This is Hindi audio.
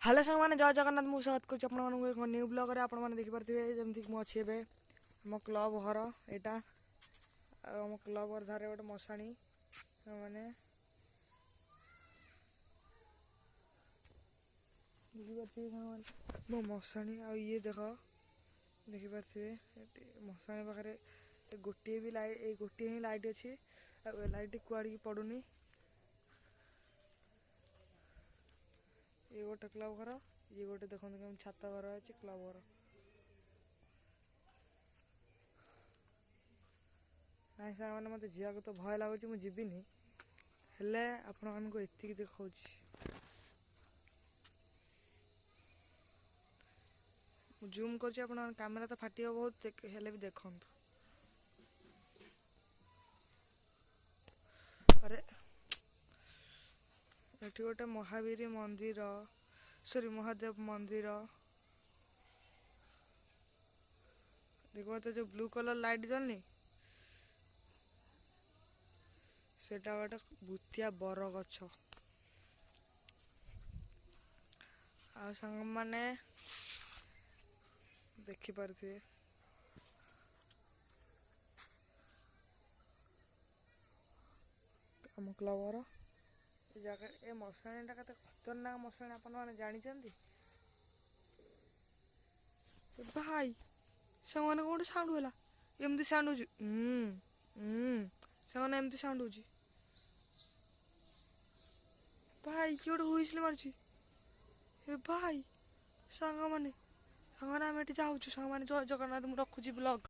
हेलो सांग मैंने जय जगन्नाथ मुझे स्वागत करुँ एक न्यू ब्लॉग आपने देखिपे जमीक मुझे अच्छे आम क्लब घर यहाँ आम क्लब घर धारे गोटे मशाणी मैंने देखिपे मो मशाणी ये देख देखिपे मशाणी पाखे गोटे भी लाइट गोटे ही लाइट अच्छी लाइट कुआड़ी पड़ूनी ये गोटे क्लब घर ये गोटे देखते केम छात घर अच्छे क्लब घर ना साग मैंने मत जावाक तो भय लगुच मुझे जीविनी हेले आपण मानक एतिक देखा जूम कर कैमेरा तो फाटी बहुत हेले भी देखु अरे ये गोटे महावीर मंदिर सॉरी महादेव मंदिर देखो तो जो ब्लू कलर लाइट जलनी सेटा गोटे भूतिया बर गछ आ सांग माने देखिपे आम क्लब घर जगह ए मशाणीटा के खतरनाक मशाणी आपने जानते भाई से गोटे साउंड है एमती साउंड हो एमती साउंड हो भाई किए गोटे हुईसिल मारुची ए भाई सांग मैंने आम ये जाऊँ सांग मैंने जय जगन्नाथ मुझे रखुची ब्लॉग।